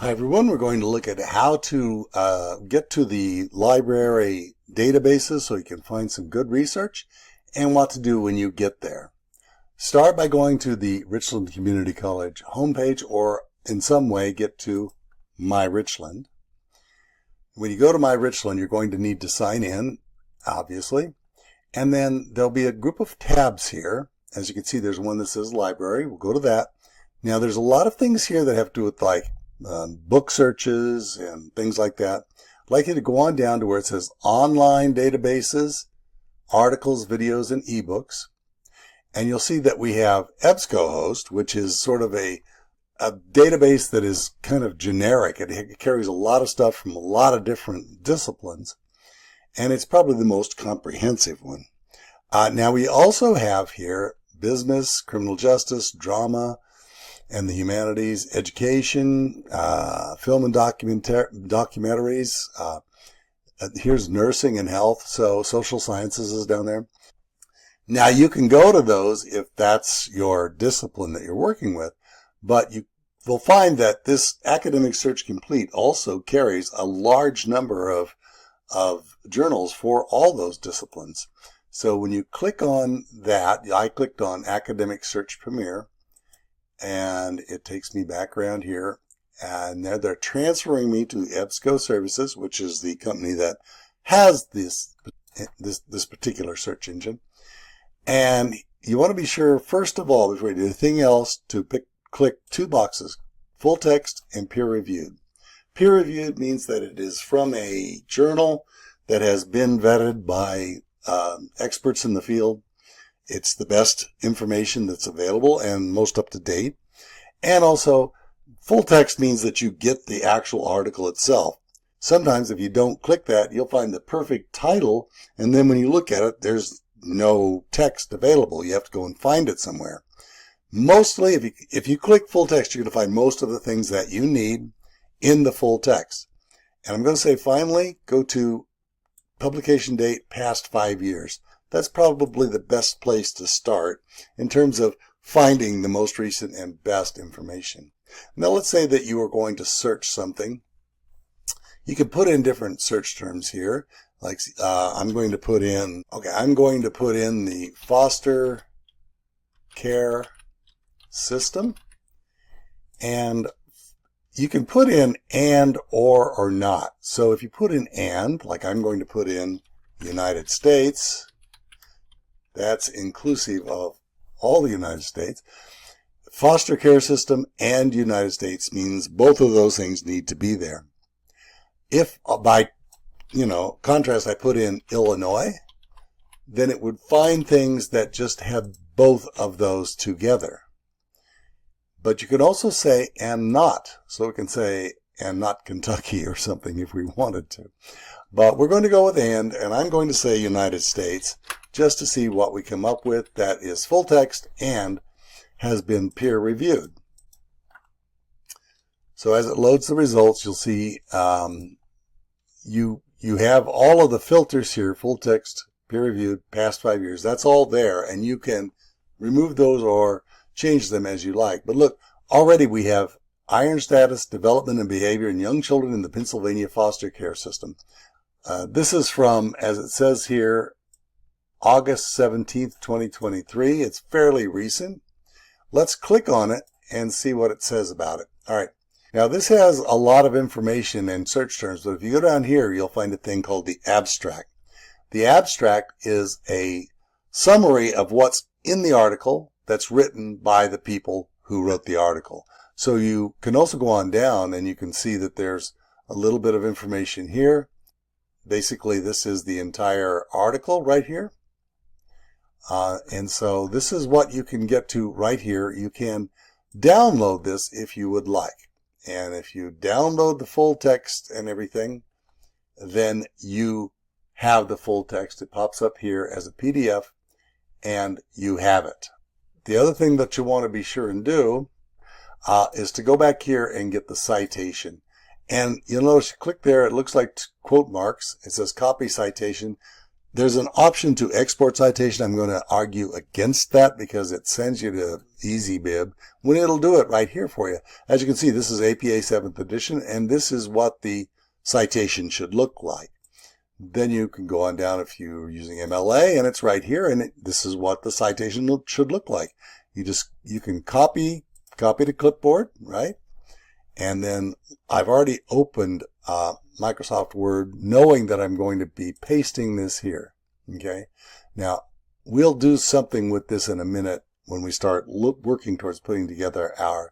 Hi everyone, we're going to look at how to get to the library databases so you can find some good research and what to do when you get there. Start by going to the Richland Community College homepage or in some way get to My Richland. When you go to My Richland, you're going to need to sign in, obviously, and then there'll be a group of tabs here. As you can see, there's one that says library. We'll go to that. Now there's a lot of things here that have to do with book searches and things like that. I'd like you to go on down to where it says online databases, articles, videos, and ebooks. And you'll see that we have EBSCOhost, which is sort of a database that is kind of generic. It carries a lot of stuff from a lot of different disciplines, and it's probably the most comprehensive one. Now we also have here business, criminal justice, drama, and the humanities, education, film and documentaries. Here's nursing and health, so social sciences is down there. Now you can go to those if that's your discipline that you're working with, but you will find that this Academic Search Complete also carries a large number of journals for all those disciplines. So when you click on that, I clicked on Academic Search Premier, and it takes me back around here, and they're transferring me to EBSCO Services, which is the company that has this particular search engine. And you want to be sure, first of all, before you do anything else, to click two boxes, full text and peer reviewed. Peer reviewed means that it is from a journal that has been vetted by experts in the field. It's the best information that's available and most up to date. And also, full text means that you get the actual article itself. Sometimes if you don't click that, you'll find the perfect title, and then when you look at it, there's no text available. You have to go and find it somewhere. Mostly, if you click full text, you're going to find most of the things that you need in the full text. And I'm going to say, finally, go to publication date past 5 years. That's probably the best place to start in terms of finding the most recent and best information. Now let's say that you are going to search something. You can put in different search terms here. Like I'm going to put in the foster care system. And you can put in and, or not. So if you put in and, like I'm going to put in United States, that's inclusive of all the United States. Foster care system and United States means both of those things need to be there. If by, contrast I put in Illinois, then it would find things that just have both of those together. But you could also say and not. So we can say and not Kentucky or something if we wanted to. But we're going to go with and I'm going to say United States just to see what we come up with that is full text and has been peer reviewed. So as it loads the results, you'll see you have all of the filters here, full text, peer reviewed, past 5 years. That's all there, and you can remove those or change them as you like. But look, already we have iron status, development and behavior in young children in the Pennsylvania foster care system. This is from, as it says here, August 17th, 2023. It's fairly recent. Let's click on it and see what it says about it. All right. Now this has a lot of information and search terms, but if you go down here, you'll find a thing called the abstract. The abstract is a summary of what's in the article that's written by the people who wrote the article. So you can also go on down and you can see that there's a little bit of information here. Basically, this is the entire article right here. And so this is what you can get to right here. You can download this if you would like. And if you download the full text and everything, then you have the full text. It pops up here as a PDF and you have it. The other thing that you want to be sure and do is to go back here and get the citation. And you'll notice you click there, it looks like quote marks. It says copy citation. There's an option to export citation. I'm going to argue against that because it sends you to EasyBib when it'll do it right here for you. As you can see, this is APA 7th edition, and this is what the citation should look like. Then you can go on down if you're using MLA, and it's right here, and this is what the citation should look like. You can copy to clipboard, right? And then I've already opened Microsoft Word knowing that I'm going to be pasting this here. Okay. Now we'll do something with this in a minute when we start working towards putting together our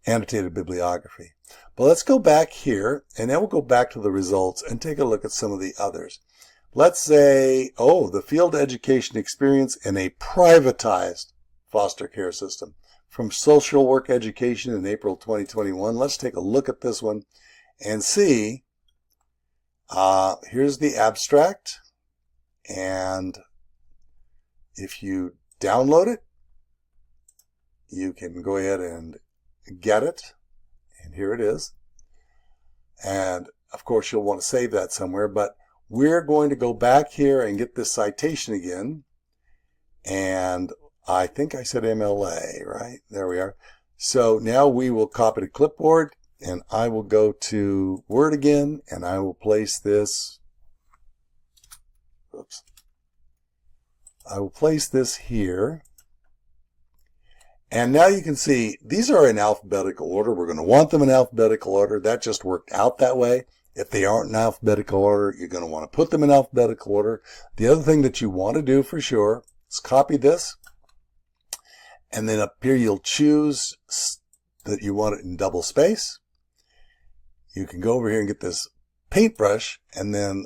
annotated bibliography. But let's go back here, and then we'll go back to the results and take a look at some of the others. Let's say, the field education experience in a privatized foster care system. From Social Work Education in April 2021. Let's take a look at this one and see. Here's the abstract. And if you download it, you can go ahead and get it. And here it is. And of course, you'll want to save that somewhere. But we're going to go back here and get this citation again. And I think I said MLA, right? There we are. So now we will copy to clipboard, and I will go to Word again, and I will place this. Oops. I will place this here. And now you can see these are in alphabetical order. We're going to want them in alphabetical order. That just worked out that way. If they aren't in alphabetical order, you're going to want to put them in alphabetical order. The other thing that you want to do for sure is copy this. And then up here, you'll choose that you want it in double space. You can go over here and get this paintbrush and then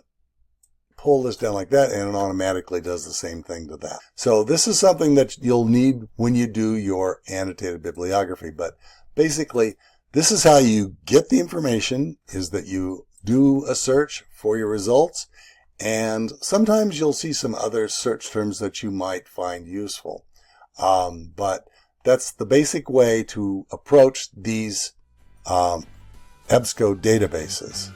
pull this down like that, and it automatically does the same thing to that. So this is something that you'll need when you do your annotated bibliography. But basically, this is how you get the information, is that you do a search for your results. And sometimes you'll see some other search terms that you might find useful. But that's the basic way to approach these EBSCO databases.